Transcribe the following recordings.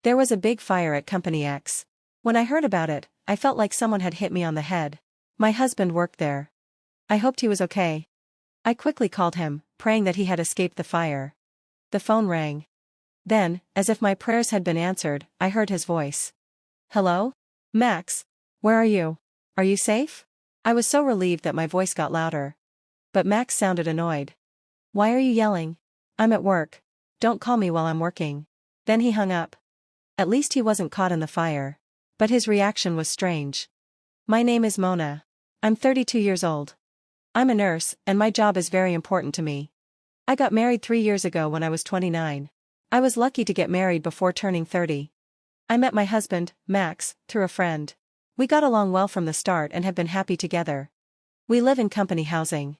There was a big fire at Company X. When I heard about it, I felt like someone had hit me on the head. My husband worked there. I hoped he was okay. I quickly called him, praying that he had escaped the fire. The phone rang. Then, as if my prayers had been answered, I heard his voice. Hello? Max? Where are you? Are you safe? I was so relieved that my voice got louder. But Max sounded annoyed. Why are you yelling? I'm at work. Don't call me while I'm working. Then he hung up. At least he wasn't caught in the fire. But his reaction was strange. My name is Mona. I'm 32 years old. I'm a nurse, and my job is very important to me. I got married 3 years ago when I was 29. I was lucky to get married before turning 30. I met my husband, Max, through a friend. We got along well from the start and have been happy together. We live in company housing.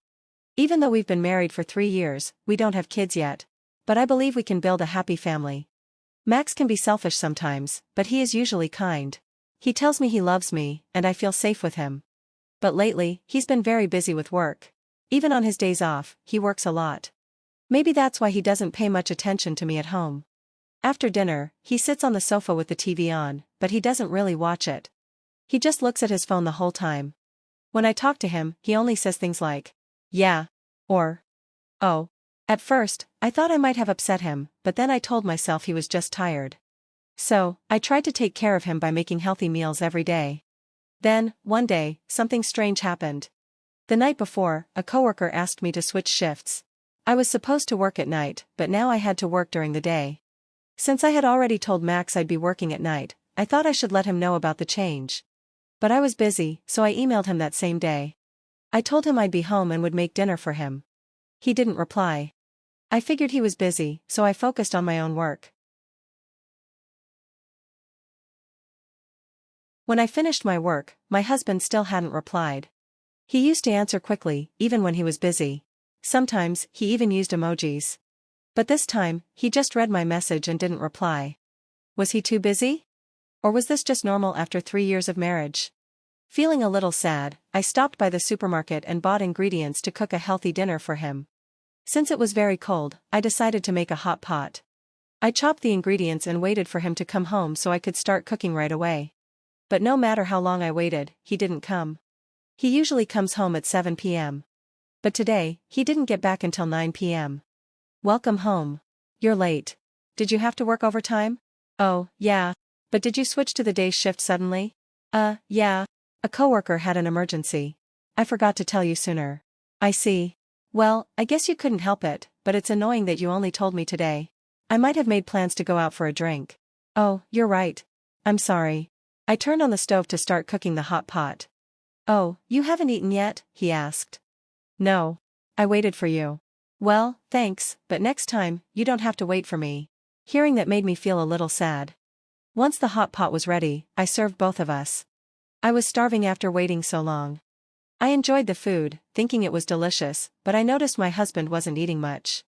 Even though we've been married for 3 years, we don't have kids yet. But I believe we can build a happy family. Max can be selfish sometimes, but he is usually kind. He tells me he loves me, and I feel safe with him. But lately, he's been very busy with work. Even on his days off, he works a lot. Maybe that's why he doesn't pay much attention to me at home. After dinner, he sits on the sofa with the TV on, but he doesn't really watch it. He just looks at his phone the whole time. When I talk to him, he only says things like, yeah, or, oh. At first, I thought I might have upset him, but then I told myself he was just tired. So, I tried to take care of him by making healthy meals every day. Then, one day, something strange happened. The night before, a coworker asked me to switch shifts. I was supposed to work at night, but now I had to work during the day. Since I had already told Max I'd be working at night, I thought I should let him know about the change. But I was busy, so I emailed him that same day. I told him I'd be home and would make dinner for him. He didn't reply. I figured he was busy, so I focused on my own work. When I finished my work, my husband still hadn't replied. He used to answer quickly, even when he was busy. Sometimes, he even used emojis. But this time, he just read my message and didn't reply. Was he too busy? Or was this just normal after 3 years of marriage? Feeling a little sad, I stopped by the supermarket and bought ingredients to cook a healthy dinner for him. Since it was very cold, I decided to make a hot pot. I chopped the ingredients and waited for him to come home so I could start cooking right away. But no matter how long I waited, he didn't come. He usually comes home at 7 p.m. But today, he didn't get back until 9 p.m. Welcome home. You're late. Did you have to work overtime? Oh, yeah. But did you switch to the day shift suddenly? Yeah. A coworker had an emergency. I forgot to tell you sooner. I see. Well, I guess you couldn't help it, but it's annoying that you only told me today. I might have made plans to go out for a drink. Oh, you're right. I'm sorry. I turned on the stove to start cooking the hot pot. Oh, you haven't eaten yet? He asked. No. I waited for you. Well, thanks, but next time, you don't have to wait for me. Hearing that made me feel a little sad. Once the hot pot was ready, I served both of us. I was starving after waiting so long. I enjoyed the food, thinking it was delicious, but I noticed my husband wasn't eating much.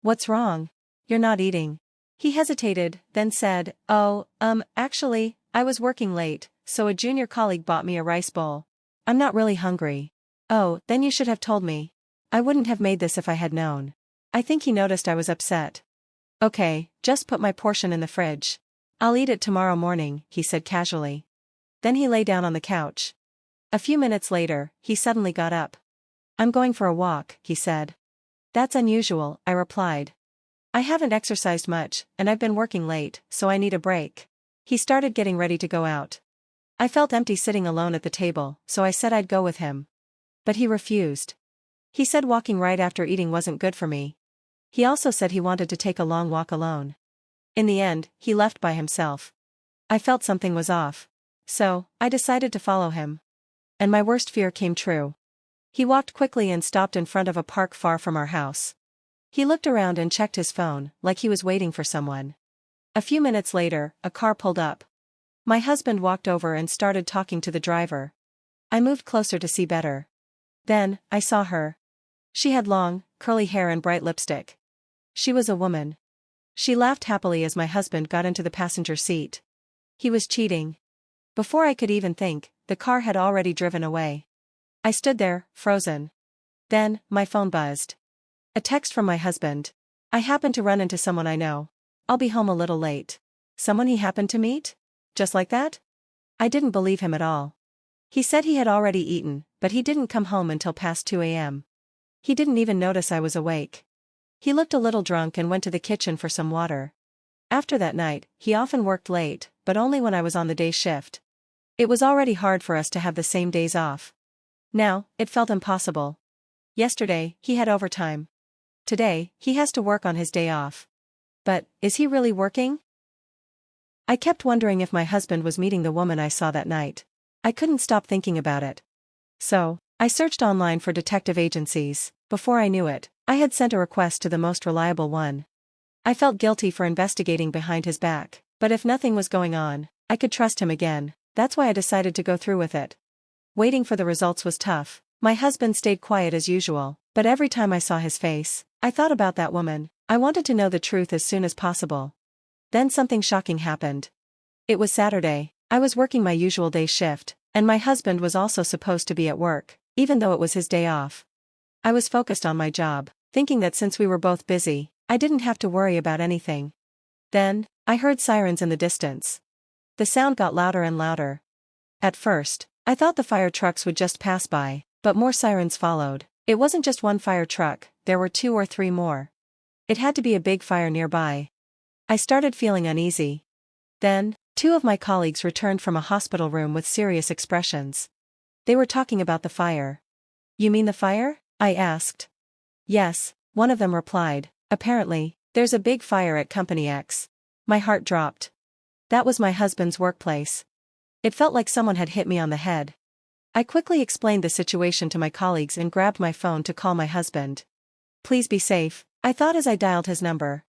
What's wrong? You're not eating. He hesitated, then said, actually, I was working late, so a junior colleague bought me a rice bowl. I'm not really hungry. Oh, then you should have told me. I wouldn't have made this if I had known. I think he noticed I was upset. Okay, just put my portion in the fridge. I'll eat it tomorrow morning, he said casually. Then he lay down on the couch. A few minutes later, he suddenly got up. I'm going for a walk, he said. That's unusual, I replied. I haven't exercised much, and I've been working late, so I need a break. He started getting ready to go out. I felt empty sitting alone at the table, so I said I'd go with him. But he refused. He said walking right after eating wasn't good for me. He also said he wanted to take a long walk alone. In the end, he left by himself. I felt something was off. So, I decided to follow him. And my worst fear came true. He walked quickly and stopped in front of a park far from our house. He looked around and checked his phone, like he was waiting for someone. A few minutes later, a car pulled up. My husband walked over and started talking to the driver. I moved closer to see better. Then, I saw her. She had long, curly hair and bright lipstick. She was a woman. She laughed happily as my husband got into the passenger seat. He was cheating. Before I could even think, the car had already driven away. I stood there, frozen. Then, my phone buzzed. A text from my husband. I happened to run into someone I know. I'll be home a little late. Someone he happened to meet? Just like that? I didn't believe him at all. He said he had already eaten, but he didn't come home until past 2 a.m. He didn't even notice I was awake. He looked a little drunk and went to the kitchen for some water. After that night, he often worked late, but only when I was on the day shift. It was already hard for us to have the same days off. Now, it felt impossible. Yesterday, he had overtime. Today, he has to work on his day off. But, is he really working? I kept wondering if my husband was meeting the woman I saw that night. I couldn't stop thinking about it. So, I searched online for detective agencies. Before I knew it, I had sent a request to the most reliable one. I felt guilty for investigating behind his back, but if nothing was going on, I could trust him again. That's why I decided to go through with it. Waiting for the results was tough. My husband stayed quiet as usual, but every time I saw his face, I thought about that woman. I wanted to know the truth as soon as possible. Then something shocking happened. It was Saturday. I was working my usual day shift, and my husband was also supposed to be at work, even though it was his day off. I was focused on my job, thinking that since we were both busy, I didn't have to worry about anything. Then, I heard sirens in the distance. The sound got louder and louder. At first, I thought the fire trucks would just pass by, but more sirens followed. It wasn't just one fire truck, there were 2 or 3 more. It had to be a big fire nearby. I started feeling uneasy. Then, 2 of my colleagues returned from a hospital room with serious expressions. They were talking about the fire. "You mean the fire?" I asked. "Yes," one of them replied. "Apparently, there's a big fire at Company X." My heart dropped. That was my husband's workplace. It felt like someone had hit me on the head. I quickly explained the situation to my colleagues and grabbed my phone to call my husband. "Please be safe," I thought as I dialed his number.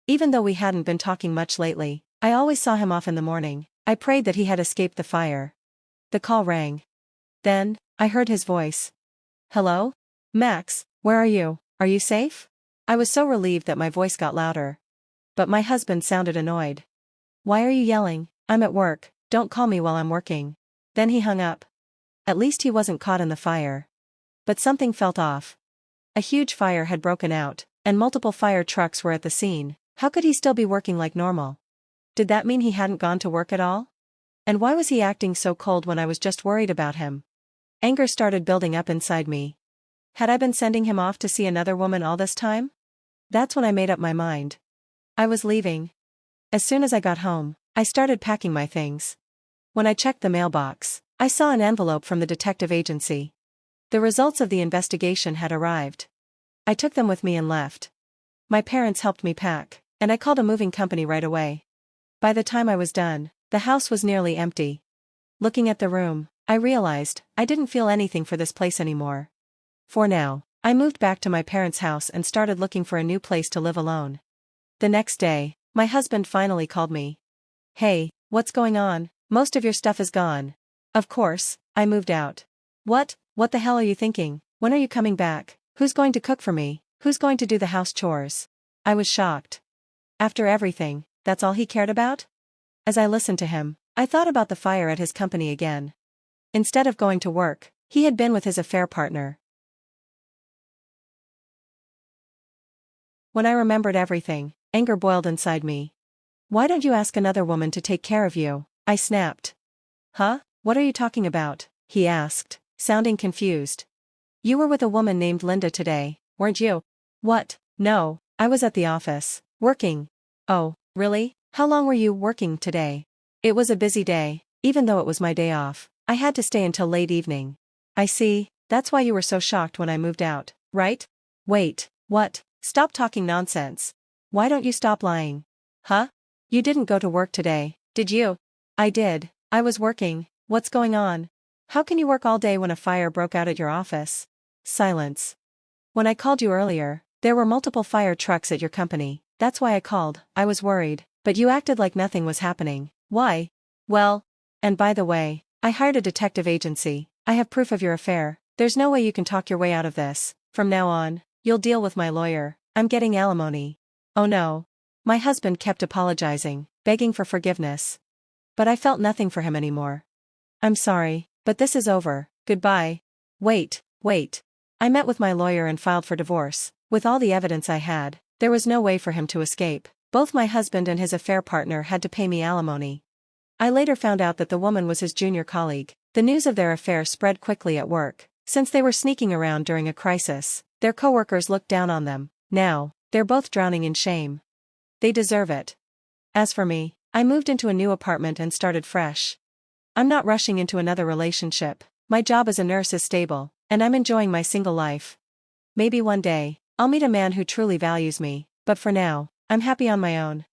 Even though we hadn't been talking much lately, I always saw him off in the morning. I prayed that he had escaped the fire. The call rang. Then, I heard his voice. "Hello? Max, where are you? Are you safe?" I was so relieved that my voice got louder. But my husband sounded annoyed. "Why are you yelling? I'm at work, don't call me while I'm working." Then he hung up. At least he wasn't caught in the fire. But something felt off. A huge fire had broken out, and multiple fire trucks were at the scene. How could he still be working like normal? Did that mean he hadn't gone to work at all? And why was he acting so cold when I was just worried about him? Anger started building up inside me. Had I been sending him off to see another woman all this time? That's when I made up my mind. I was leaving. As soon as I got home, I started packing my things. When I checked the mailbox, I saw an envelope from the detective agency. The results of the investigation had arrived. I took them with me and left. My parents helped me pack, and I called a moving company right away. By the time I was done, the house was nearly empty. Looking at the room, I realized I didn't feel anything for this place anymore. For now, I moved back to my parents' house and started looking for a new place to live alone. The next day, my husband finally called me. "Hey, what's going on? Most of your stuff is gone." Of course, I moved out. What the hell are you thinking? When are you coming back? Who's going to cook for me? Who's going to do the house chores? I was shocked. After everything, that's all he cared about? As I listened to him, I thought about the fire at his company again. Instead of going to work, he had been with his affair partner. When I remembered everything, anger boiled inside me. "Why don't you ask another woman to take care of you?" I snapped. "Huh? What are you talking about?" he asked, sounding confused. "You were with a woman named Linda today, weren't you?" "What? No, I was at the office, working." "Oh, really? How long were you working today?" "It was a busy day, even though it was my day off. I had to stay until late evening." "I see, that's why you were so shocked when I moved out, right?" "Wait, what? Stop talking nonsense. Why don't you stop lying?" "Huh? You didn't go to work today, did you?" "I did, I was working." "What's going on? How can you work all day when a fire broke out at your office?" Silence. "When I called you earlier, there were multiple fire trucks at your company. That's why I called. I was worried, but you acted like nothing was happening." "Why?" "Well, and by the way, I hired a detective agency. I have proof of your affair. There's no way you can talk your way out of this. From now on, you'll deal with my lawyer. I'm getting alimony." "Oh no." My husband kept apologizing, begging for forgiveness. But I felt nothing for him anymore. "I'm sorry, but this is over. Goodbye." Wait. I met with my lawyer and filed for divorce. With all the evidence I had, there was no way for him to escape. Both my husband and his affair partner had to pay me alimony. I later found out that the woman was his junior colleague. The news of their affair spread quickly at work. Since they were sneaking around during a crisis, their coworkers looked down on them. Now, they're both drowning in shame. They deserve it. As for me, I moved into a new apartment and started fresh. I'm not rushing into another relationship. My job as a nurse is stable, and I'm enjoying my single life. Maybe one day, I'll meet a man who truly values me, but for now, I'm happy on my own.